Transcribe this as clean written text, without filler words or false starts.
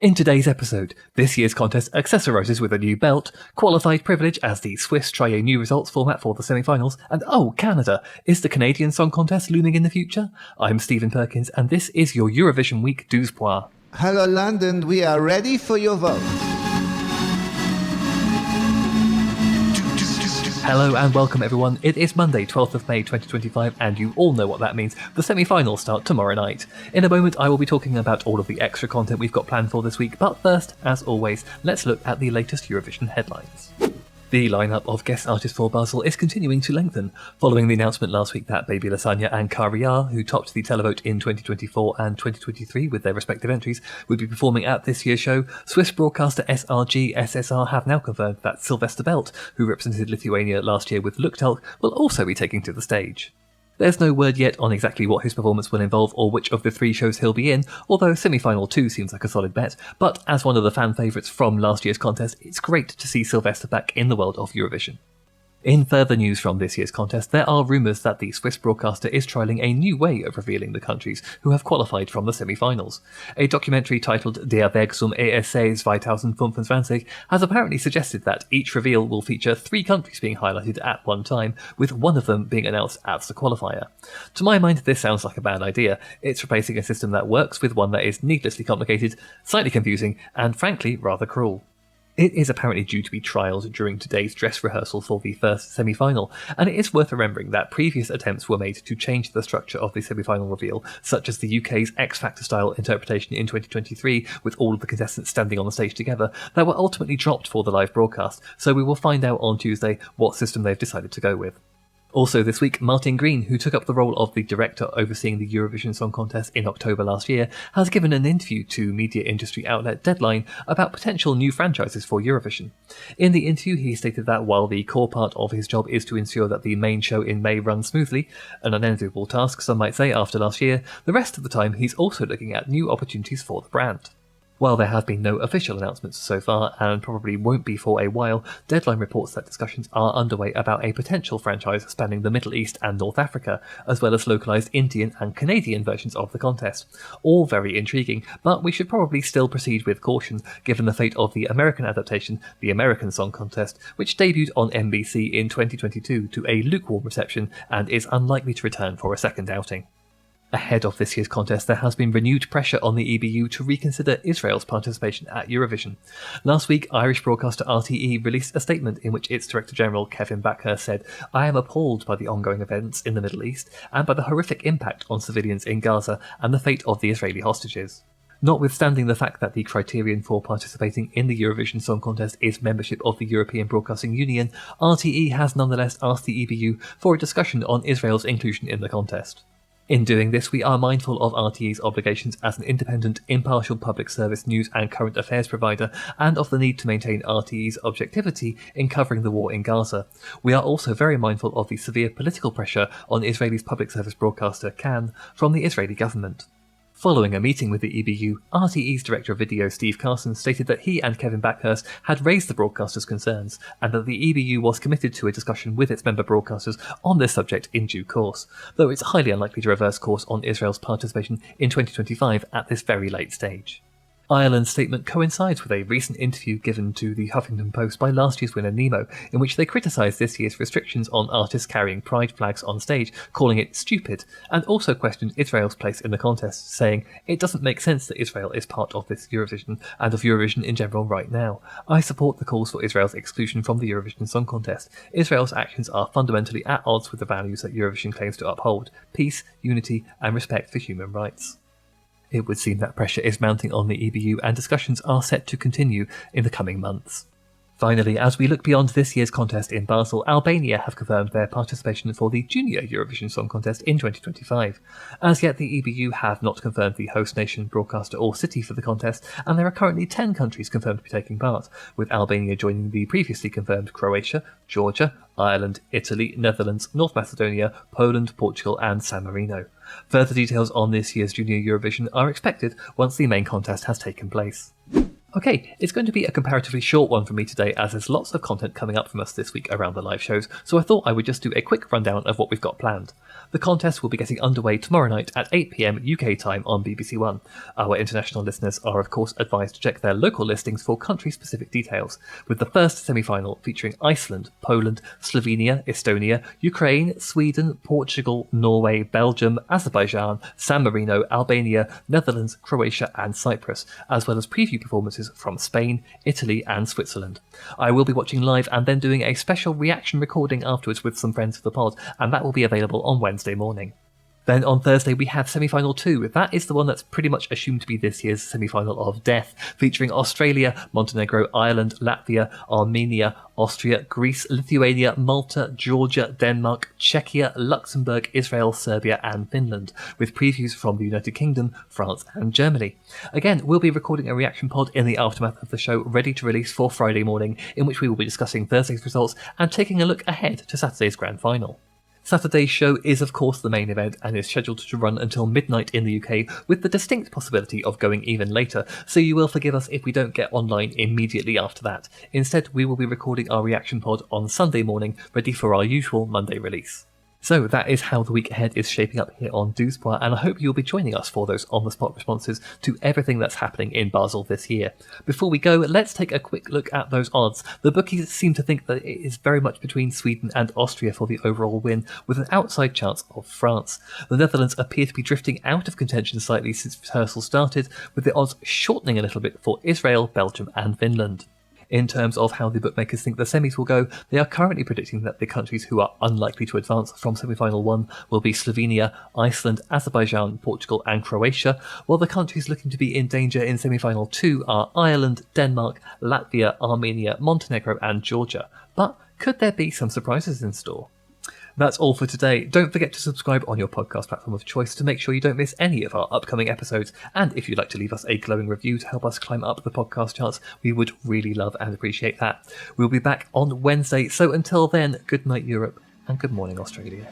In today's episode, this year's contest accessorises with a new belt, qualified privilege as the Swiss try a new results format for the semi-finals, and oh, Canada, is the Canadian Song Contest looming in the future? I'm Stephen Perkins, and this is your Eurovision Week Douze Points. Hello London, we are ready for your vote. Hello and welcome everyone. It is Monday, 12th of May 2025, and you all know what that means. The semi-finals start tomorrow night. In a moment I will be talking about all of the extra content we've got planned for this week, but first, as always, let's look at the latest Eurovision headlines. The lineup of guest artists for Basel is continuing to lengthen, following the announcement last week that Baby Lasagna and Kariya, who topped the televote in 2024 and 2023 with their respective entries, would be performing at this year's show. Swiss broadcaster SRG SSR have now confirmed that Sylvester Belt, who represented Lithuania last year with Luktelk, will also be taking to the stage. There's no word yet on exactly what his performance will involve or which of the three shows he'll be in, although semi-final 2 seems like a solid bet, but as one of the fan favourites from last year's contest, it's great to see Sylvester back in the world of Eurovision. In further news from this year's contest, there are rumours that the Swiss broadcaster is trialling a new way of revealing the countries who have qualified from the semi-finals. A documentary titled Der Weg zum ESC 2025 has apparently suggested that each reveal will feature 3 countries being highlighted at one time, with one of them being announced as the qualifier. To my mind, this sounds like a bad idea. It's replacing a system that works with one that is needlessly complicated, slightly confusing, and frankly rather cruel. It is apparently due to be trialled during today's dress rehearsal for the first semi-final, and it is worth remembering that previous attempts were made to change the structure of the semi-final reveal, such as the UK's X Factor style interpretation in 2023 with all of the contestants standing on the stage together, that were ultimately dropped for the live broadcast, so we will find out on Tuesday what system they've decided to go with. Also this week, Martin Green, who took up the role of the director overseeing the Eurovision Song Contest in October last year, has given an interview to media industry outlet Deadline about potential new franchises for Eurovision. In the interview, he stated that while the core part of his job is to ensure that the main show in May runs smoothly, an unenviable task some might say after last year, the rest of the time he's also looking at new opportunities for the brand. While there have been no official announcements so far, and probably won't be for a while, Deadline reports that discussions are underway about a potential franchise spanning the Middle East and North Africa, as well as localised Indian and Canadian versions of the contest. All very intriguing, but we should probably still proceed with caution, given the fate of the American adaptation, the American Song Contest, which debuted on NBC in 2022 to a lukewarm reception and is unlikely to return for a second outing. Ahead of this year's contest, there has been renewed pressure on the EBU to reconsider Israel's participation at Eurovision. Last week, Irish broadcaster RTE released a statement in which its Director General Kevin Backhurst said, "I am appalled by the ongoing events in the Middle East and by the horrific impact on civilians in Gaza and the fate of the Israeli hostages." Notwithstanding the fact that the criterion for participating in the Eurovision Song Contest is membership of the European Broadcasting Union, RTE has nonetheless asked the EBU for a discussion on Israel's inclusion in the contest. In doing this, we are mindful of RTE's obligations as an independent, impartial public service news and current affairs provider, and of the need to maintain RTE's objectivity in covering the war in Gaza. We are also very mindful of the severe political pressure on Israel's public service broadcaster Kan from the Israeli government. Following a meeting with the EBU, RTE's Director of Video Steve Carson stated that he and Kevin Backhurst had raised the broadcaster's concerns, and that the EBU was committed to a discussion with its member broadcasters on this subject in due course, though it's highly unlikely to reverse course on Israel's participation in 2025 at this very late stage. Ireland's statement coincides with a recent interview given to the Huffington Post by last year's winner Nemo, in which they criticised this year's restrictions on artists carrying pride flags on stage, calling it stupid, and also questioned Israel's place in the contest, saying, "It doesn't make sense that Israel is part of this Eurovision, and of Eurovision in general right now. I support the calls for Israel's exclusion from the Eurovision Song Contest. Israel's actions are fundamentally at odds with the values that Eurovision claims to uphold: peace, unity, and respect for human rights." It would seem that pressure is mounting on the EBU and discussions are set to continue in the coming months. Finally, as we look beyond this year's contest in Basel, Albania have confirmed their participation for the Junior Eurovision Song Contest in 2025. As yet, the EBU have not confirmed the host nation, broadcaster or city for the contest, and there are currently 10 countries confirmed to be taking part, with Albania joining the previously confirmed Croatia, Georgia, Ireland, Italy, Netherlands, North Macedonia, Poland, Portugal and San Marino. Further details on this year's Junior Eurovision are expected once the main contest has taken place. Okay, it's going to be a comparatively short one for me today as there's lots of content coming up from us this week around the live shows, so I thought I would just do a quick rundown of what we've got planned. The contest will be getting underway tomorrow night at 8 PM UK time on BBC One. Our international listeners are of course advised to check their local listings for country-specific details, with the first semi-final featuring Iceland, Poland, Slovenia, Estonia, Ukraine, Sweden, Portugal, Norway, Belgium, Azerbaijan, San Marino, Albania, Netherlands, Croatia and Cyprus, as well as preview performances from Spain, Italy and Switzerland. I will be watching live and then doing a special reaction recording afterwards with some friends of the pod, and that will be available on Wednesday morning. Then on Thursday we have semi-final 2. That is the one that's pretty much assumed to be this year's semi-final of death, featuring Australia, Montenegro, Ireland, Latvia, Armenia, Austria, Greece, Lithuania, Malta, Georgia, Denmark, Czechia, Luxembourg, Israel, Serbia and Finland, with previews from the United Kingdom, France and Germany. Again, we'll be recording a reaction pod in the aftermath of the show ready to release for Friday morning, in which we will be discussing Thursday's results and taking a look ahead to Saturday's grand final. Saturday's show is of course the main event and is scheduled to run until midnight in the UK, with the distinct possibility of going even later, so you will forgive us if we don't get online immediately after that. Instead, we will be recording our reaction pod on Sunday morning, ready for our usual Monday release. So that is how the week ahead is shaping up here on Douze Points, and I hope you'll be joining us for those on-the-spot responses to everything that's happening in Basel this year. Before we go, let's take a quick look at those odds. The bookies seem to think that it is very much between Sweden and Austria for the overall win, with an outside chance of France. The Netherlands appear to be drifting out of contention slightly since rehearsal started, with the odds shortening a little bit for Israel, Belgium and Finland. In terms of how the bookmakers think the semis will go, they are currently predicting that the countries who are unlikely to advance from semi-final 1 will be Slovenia, Iceland, Azerbaijan, Portugal and Croatia, while the countries looking to be in danger in semi-final 2 are Ireland, Denmark, Latvia, Armenia, Montenegro and Georgia. But could there be some surprises in store? That's all for today. Don't forget to subscribe on your podcast platform of choice to make sure you don't miss any of our upcoming episodes. And if you'd like to leave us a glowing review to help us climb up the podcast charts, we would really love and appreciate that. We'll be back on Wednesday, so until then, good night Europe and good morning Australia.